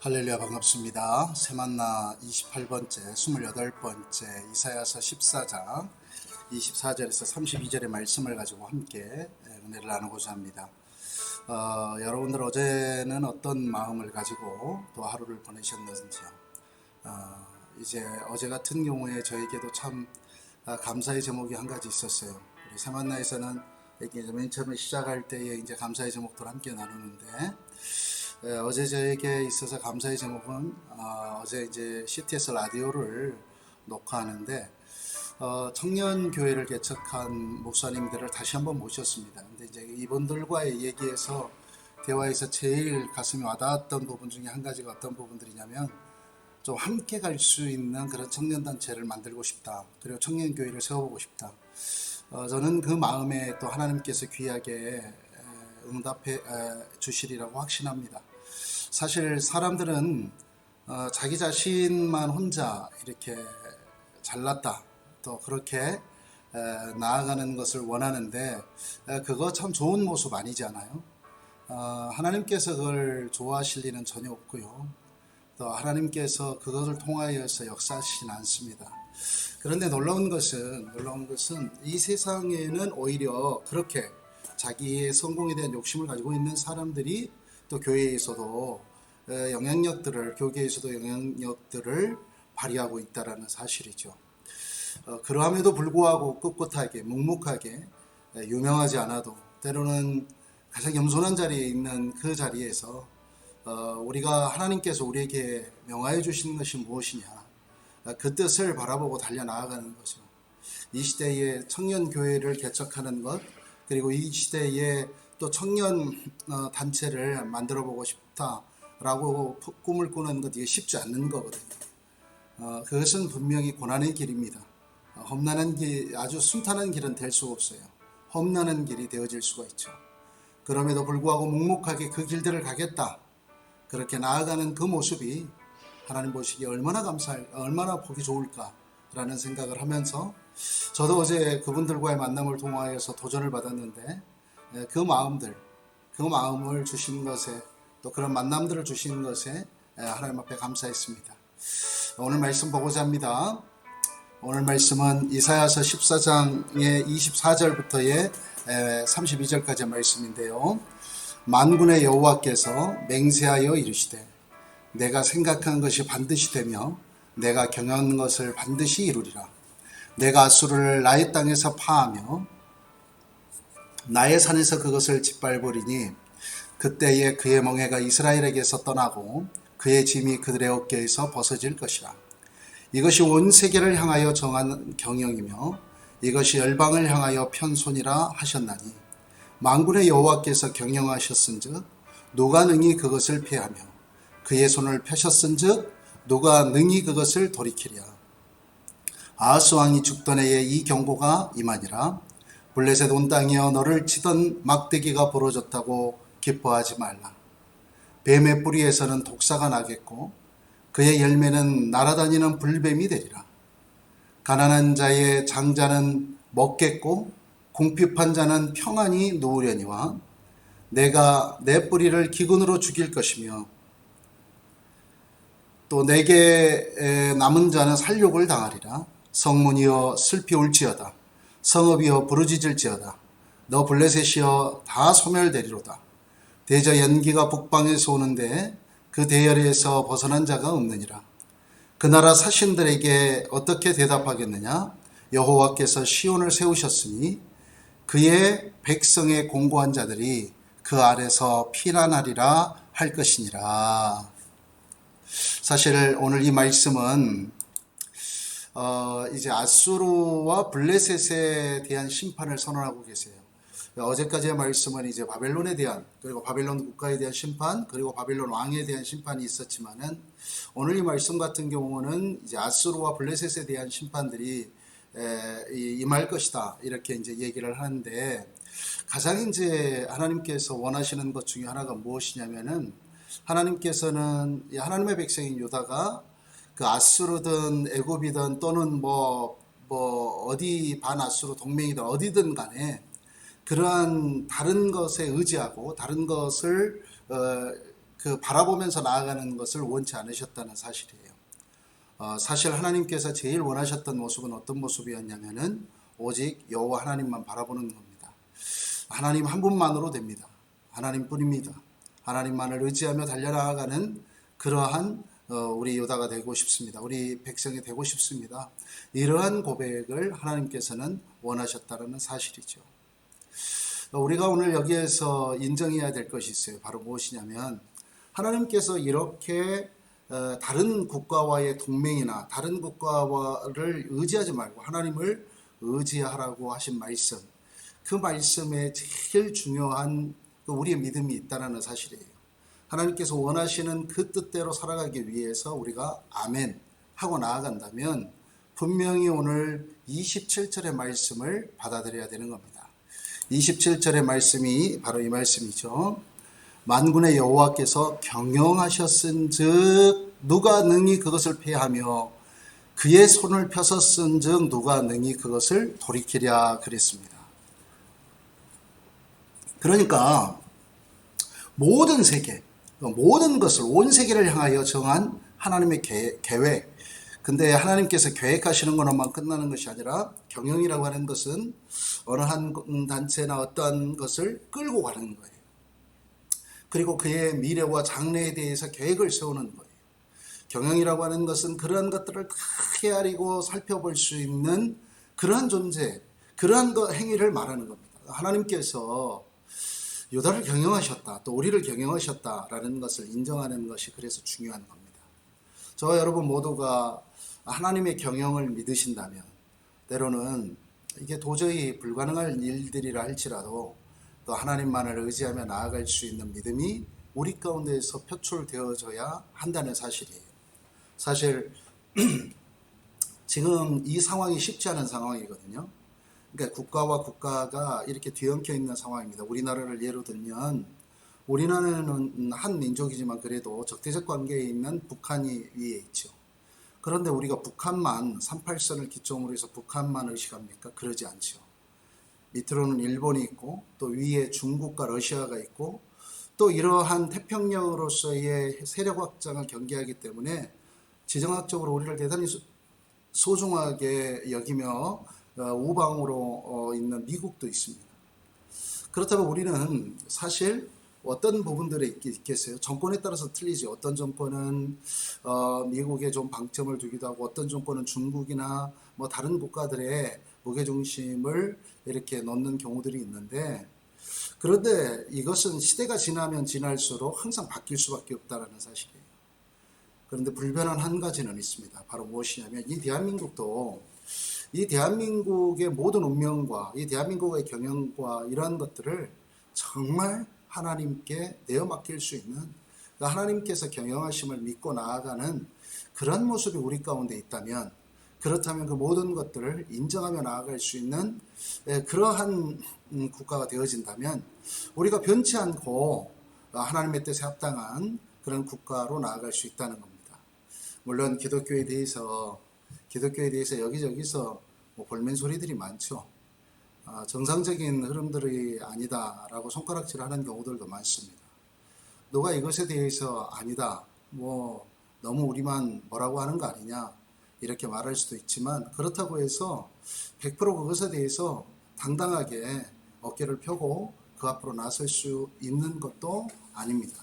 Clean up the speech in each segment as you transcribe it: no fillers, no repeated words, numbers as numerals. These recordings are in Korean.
할렐루야 반갑습니다. 새만나 28번째, 28번째 이사야서 14장 24절에서 32절의 말씀을 가지고 함께 은혜를 나누고자 합니다. 여러분들 어제는 어떤 마음을 가지고 또 하루를 보내셨는지요? 이제 어제 같은 경우에 저에게도 참 감사의 제목이 한 가지 있었어요. 우리 새만나에서는 이렇게 맨 처음에 시작할 때에 이제 감사의 제목들 함께 나누는데 어제 저에게 있어서 감사의 제목은 어제 이제 CTS 라디오를 녹화하는데 청년 교회를 개척한 목사님들을 다시 한번 모셨습니다. 근데 이제 이분들과의 얘기에서 대화에서 제일 가슴이 와닿았던 부분 중에 한 가지가 어떤 부분들이냐면 좀 함께 갈 수 있는 그런 청년 단체를 만들고 싶다. 그리고 청년 교회를 세워보고 싶다. 저는 그 마음에 또 하나님께서 귀하게 응답해 주시리라고 확신합니다. 사실 사람들은 자기 자신만 혼자 이렇게 잘났다 또 그렇게 나아가는 것을 원하는데 그거 참 좋은 모습 아니지 않아요? 하나님께서 그걸 좋아하실 리는 전혀 없고요. 또 하나님께서 그것을 통하여서 역사하시진 않습니다. 그런데 놀라운 것은 이 세상에는 오히려 그렇게 자기의 성공에 대한 욕심을 가지고 있는 사람들이 또 교회에서도 교계에서도 영향력들을 발휘하고 있다는 사실이죠. 그러함에도 불구하고 꿋꿋하게 묵묵하게 유명하지 않아도 때로는 가장 겸손한 자리에 있는 그 자리에서 우리가 하나님께서 우리에게 명하여 주신 것이 무엇이냐 그 뜻을 바라보고 달려나아가는 거죠. 이 시대에 청년 교회를 개척하는 것 그리고 이 시대에 또 청년 단체를 만들어 보고 싶다라고 꿈을 꾸는 것 이게 쉽지 않는 거거든요. 그것은 분명히 고난의 길입니다. 험난한 길, 아주 순탄한 길은 될 수가 없어요. 험난한 길이 되어질 수가 있죠. 그럼에도 불구하고 묵묵하게 그 길들을 가겠다. 그렇게 나아가는 그 모습이 하나님 보시기에 얼마나 보기 좋을까라는 생각을 하면서 저도 어제 그분들과의 만남을 통하여서 도전을 받았는데 그 마음을 주신 것에 또 그런 만남들을 주신 것에 하나님 앞에 감사했습니다. 오늘 말씀 보고자 합니다. 오늘 말씀은 이사야서 14장의 24절부터의 32절까지의 말씀인데요. 만군의 여호와께서 맹세하여 이르시되 내가 생각한 것이 반드시 되며 내가 경영한 것을 반드시 이루리라. 내가 아수르를 나의 땅에서 파하며 나의 산에서 그것을 짓밟으리니 그때에 그의 멍에가 이스라엘에게서 떠나고 그의 짐이 그들의 어깨에서 벗어질 것이라. 이것이 온 세계를 향하여 정한 경영이며 이것이 열방을 향하여 편손이라 하셨나니 만군의 여호와께서 경영하셨은즉 누가 능히 그것을 피하며 그의 손을 펴셨은즉 누가 능히 그것을 돌이키랴. 아하스 왕이 죽던 해에 이 경고가 임하니라. 블레셋 온 땅이여 너를 치던 막대기가 부러졌다고 기뻐하지 말라. 뱀의 뿌리에서는 독사가 나겠고 그의 열매는 날아다니는 불뱀이 되리라. 가난한 자의 장자는 먹겠고 궁핍한 자는 평안히 누우려니와 내가 내 뿌리를 기근으로 죽일 것이며 또 내게 남은 자는 살육을 당하리라. 성문이여 슬피 울지어다. 성읍이여 부르짖을지어다. 너 블레셋이여 다 소멸되리로다. 대저 연기가 북방에서 오는데 그 대열에서 벗어난 자가 없느니라. 그 나라 사신들에게 어떻게 대답하겠느냐? 여호와께서 시온을 세우셨으니 그의 백성의 공고한 자들이 그 아래서 피난하리라 할 것이니라. 사실 오늘 이 말씀은 이제 아수르와 블레셋에 대한 심판을 선언하고 계세요. 어제까지의 말씀은 이제 바벨론에 대한 그리고 바벨론 국가에 대한 심판 그리고 바벨론 왕에 대한 심판이 있었지만은 오늘 이 말씀 같은 경우는 이제 아수르와 블레셋에 대한 심판들이 임할 것이다 이렇게 이제 얘기를 하는데 가장 이제 하나님께서 원하시는 것 중에 하나가 무엇이냐면은 하나님께서는 하나님의 백성인 유다가 그 아수르든 애굽이든 또는 어디 반아수르 동맹이든 어디든 간에 그러한 다른 것에 의지하고 다른 것을 그 바라보면서 나아가는 것을 원치 않으셨다는 사실이에요. 사실 하나님께서 제일 원하셨던 모습은 어떤 모습이었냐면은 오직 여호와 하나님만 바라보는 겁니다. 하나님 한 분만으로 됩니다. 하나님뿐입니다. 하나님만을 의지하며 달려나가는 그러한 우리 유다가 되고 싶습니다. 우리 백성이 되고 싶습니다. 이러한 고백을 하나님께서는 원하셨다는 사실이죠. 우리가 오늘 여기에서 인정해야 될 것이 있어요. 바로 무엇이냐면 하나님께서 이렇게 다른 국가와의 동맹이나 다른 국가를 의지하지 말고 하나님을 의지하라고 하신 말씀, 그 말씀에 제일 중요한 우리의 믿음이 있다는 사실이에요. 하나님께서 원하시는 그 뜻대로 살아가기 위해서 우리가 아멘 하고 나아간다면 분명히 오늘 27절의 말씀을 받아들여야 되는 겁니다. 27절의 말씀이 바로 이 말씀이죠. 만군의 여호와께서 경영하셨은즉 누가 능히 그것을 패하며 그의 손을 펴섰은즉 누가 능히 그것을 돌이키랴 그랬습니다. 그러니까 모든 세계, 모든 것을 온 세계를 향하여 정한 하나님의 계획. 근데 하나님께서 계획하시는 것만 끝나는 것이 아니라 경영이라고 하는 것은 어느 한 단체나 어떠한 것을 끌고 가는 거예요. 그리고 그의 미래와 장래에 대해서 계획을 세우는 거예요. 경영이라고 하는 것은 그러한 것들을 다 헤아리고 살펴볼 수 있는 그러한 존재, 그러한 행위를 말하는 겁니다. 하나님께서 유다를 경영하셨다, 또 우리를 경영하셨다라는 것을 인정하는 것이 그래서 중요한 겁니다. 저와 여러분 모두가 하나님의 경영을 믿으신다면 때로는 이게 도저히 불가능할 일들이라 할지라도 또 하나님만을 의지하며 나아갈 수 있는 믿음이 우리 가운데에서 표출되어져야 한다는 사실이에요. 사실 지금 이 상황이 쉽지 않은 상황이거든요. 그러니까 국가와 국가가 이렇게 뒤엉켜 있는 상황입니다. 우리나라를 예로 들면 우리나라는 한 민족이지만 그래도 적대적 관계에 있는 북한이 위에 있죠. 그런데 우리가 북한만 38선을 기점으로 해서 북한만 의식합니까? 그러지 않죠. 밑으로는 일본이 있고 또 위에 중국과 러시아가 있고 또 이러한 태평양으로서의 세력 확장을 경계하기 때문에 지정학적으로 우리를 대단히 소중하게 여기며 우방으로 있는 미국도 있습니다. 그렇다면 우리는 사실 어떤 부분들에 있겠어요? 정권에 따라서 틀리지. 어떤 정권은 미국에 좀 방점을 두기도 하고 어떤 정권은 중국이나 뭐 다른 국가들의 무게중심을 이렇게 놓는 경우들이 있는데 그런데 이것은 시대가 지나면 지날수록 항상 바뀔 수밖에 없다는 사실이에요. 그런데 불변한 한 가지는 있습니다. 바로 무엇이냐면 이 대한민국도 이 대한민국의 모든 운명과 이 대한민국의 경영과 이러한 것들을 정말 하나님께 내어 맡길 수 있는 하나님께서 경영하심을 믿고 나아가는 그런 모습이 우리 가운데 있다면 그렇다면 그 모든 것들을 인정하며 나아갈 수 있는 그러한 국가가 되어진다면 우리가 변치 않고 하나님의 뜻에 합당한 그런 국가로 나아갈 수 있다는 겁니다. 물론 기독교에 대해서 여기저기서 뭐 볼멘 소리들이 많죠. 정상적인 흐름들이 아니다라고 손가락질하는 경우들도 많습니다. 누가 이것에 대해서 아니다, 뭐 너무 우리만 뭐라고 하는 거 아니냐 이렇게 말할 수도 있지만 그렇다고 해서 100% 그것에 대해서 당당하게 어깨를 펴고 그 앞으로 나설 수 있는 것도 아닙니다.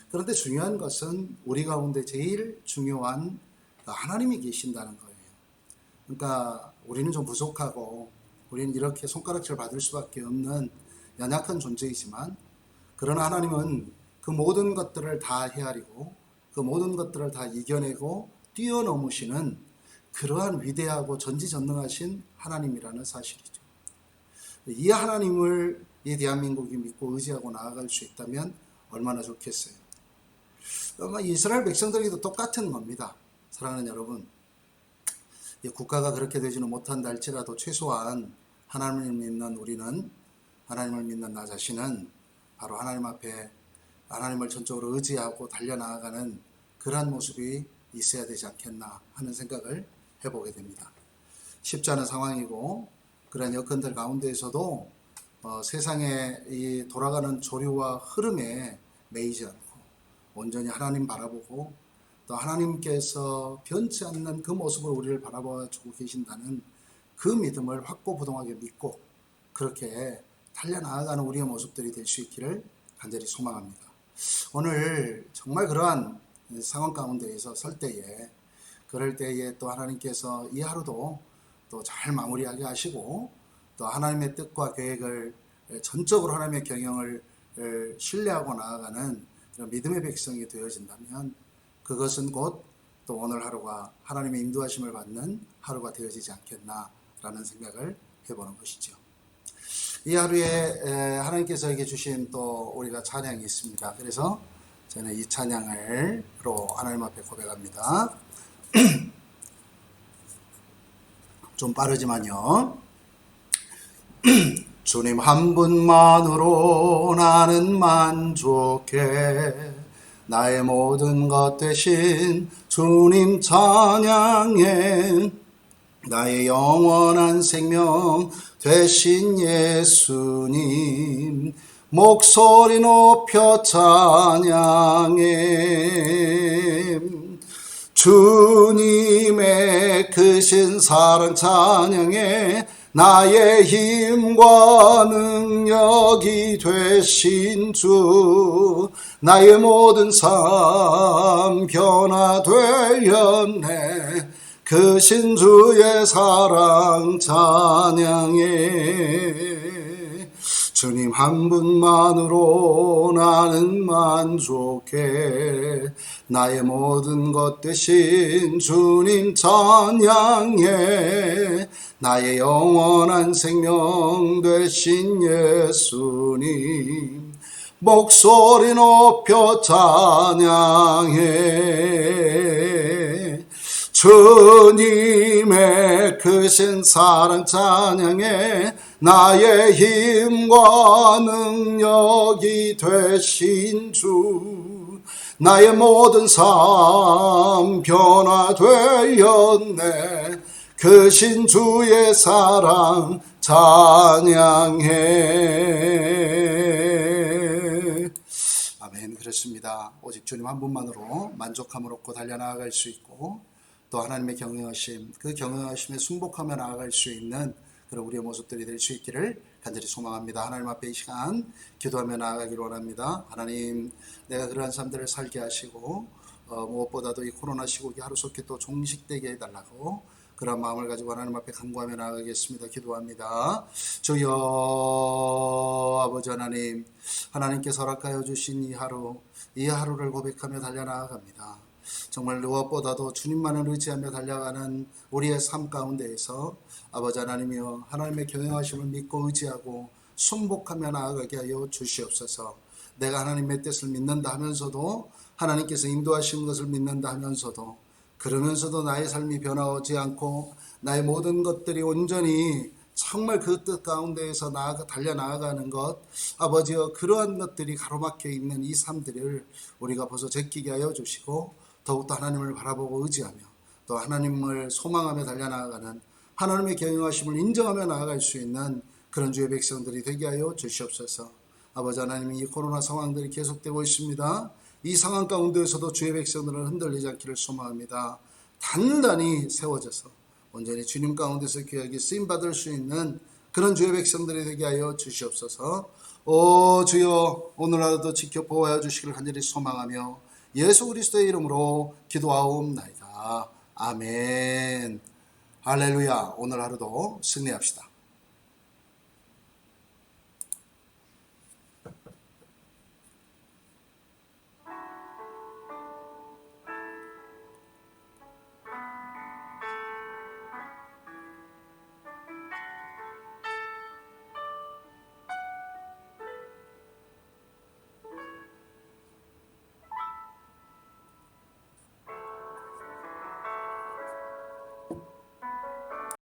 그런데 중요한 것은 우리 가운데 제일 중요한 하나님이 계신다는 거예요. 그러니까 우리는 좀 부족하고 우리는 이렇게 손가락질 받을 수밖에 없는 연약한 존재이지만 그러나 하나님은 그 모든 것들을 다 헤아리고 그 모든 것들을 다 이겨내고 뛰어넘으시는 그러한 위대하고 전지전능하신 하나님이라는 사실이죠. 이 하나님을 이 대한민국이 믿고 의지하고 나아갈 수 있다면 얼마나 좋겠어요. 아마 이스라엘 백성들에게도 똑같은 겁니다. 사랑하는 여러분, 국가가 그렇게 되지는 못한다 할지라도 최소한 하나님을 믿는 우리는, 하나님을 믿는 나 자신은 바로 하나님 앞에 하나님을 전적으로 의지하고 달려나가는 그러한 모습이 있어야 되지 않겠나 하는 생각을 해보게 됩니다. 쉽지 않은 상황이고 그런 여건들 가운데에서도 세상의 이 돌아가는 조류와 흐름에 매이지 않고 온전히 하나님 바라보고 또 하나님께서 변치 않는 그 모습으로 우리를 바라봐 주고 계신다는 그 믿음을 확고부동하게 믿고 그렇게 달려나아가는 우리의 모습들이 될 수 있기를 간절히 소망합니다. 오늘 정말 그러한 상황 가운데에서 설 때에 그럴 때에 또 하나님께서 이 하루도 또 잘 마무리하게 하시고 또 하나님의 뜻과 계획을 전적으로 하나님의 경영을 신뢰하고 나아가는 그런 믿음의 백성이 되어진다면 그것은 곧 또 오늘 하루가 하나님의 인도하심을 받는 하루가 되어지지 않겠나라는 생각을 해보는 것이죠. 이 하루에 하나님께서 주신 또 우리가 찬양이 있습니다. 그래서 저는 이 찬양을로 하나님 앞에 고백합니다. 좀 빠르지만요. 주님 한 분만으로 나는 만족해 나의 모든 것 대신 주님 찬양해 나의 영원한 생명 되신 예수님 목소리 높여 찬양해 주님의 크신 사랑 찬양해 나의 힘과 능력이 되신 주 나의 모든 삶 변화되었네 크신 주의 사랑 찬양해 주님 한 분만으로 나는 만족해 나의 모든 것 대신 주님 찬양해 나의 영원한 생명 되신 예수님 목소리 높여 찬양해 주님의 크신 사랑 찬양해 나의 힘과 능력이 되신 주 나의 모든 삶 변화되었네 크신 주의 사랑 찬양해 아멘. 그렇습니다. 오직 주님 한 분만으로 만족함을 얻고 달려나아갈 수 있고 또 하나님의 경영하심 그 경영하심에 순복하며 나아갈 수 있는 그런 우리의 모습들이 될 수 있기를 간절히 소망합니다. 하나님 앞에 이 시간 기도하며 나아가기를 원합니다. 하나님 내가 그러한 삶들을 살게 하시고 무엇보다도 이 코로나 시국이 하루속히 또 종식되게 해달라고 그런 마음을 가지고 하나님 앞에 간구하며 나아가겠습니다. 기도합니다. 주여 아버지 하나님 하나님께서 허락하여 주신 이 하루를 고백하며 달려나아갑니다. 정말 무엇보다도 주님만을 의지하며 달려가는 우리의 삶 가운데에서 아버지 하나님이여 하나님의 경영하심을 믿고 의지하고 순복하며 나아가게 하여 주시옵소서. 내가 하나님의 뜻을 믿는다 하면서도 하나님께서 인도하시는 것을 믿는다 하면서도 그러면서도 나의 삶이 변화하지 않고 나의 모든 것들이 온전히 정말 그 뜻 가운데에서 달려나아가는 것 아버지여 그러한 것들이 가로막혀 있는 이 삶들을 우리가 벗어 제끼게 하여 주시고 더욱더 하나님을 바라보고 의지하며 또 하나님을 소망하며 달려나아가는 하나님의 경영하심을 인정하며 나아갈 수 있는 그런 주의 백성들이 되게 하여 주시옵소서. 아버지 하나님 이 코로나 상황들이 계속되고 있습니다. 이 상황 가운데에서도 주의 백성들은 흔들리지 않기를 소망합니다. 단단히 세워져서 온전히 주님 가운데서 귀하게 쓰임받을 수 있는 그런 주의 백성들이 되게 하여 주시옵소서. 오 주여 오늘 하루도 지켜 보호하여 주시기를 간절히 소망하며 예수 그리스도의 이름으로 기도하옵나이다. 아멘. 할렐루야. 오늘 하루도 승리합시다.